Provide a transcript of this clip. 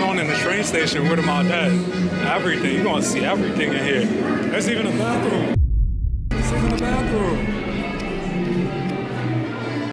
going on in the train station with my dad. Everything. You're going to see everything in here. There's even a bathroom. There's even a bathroom.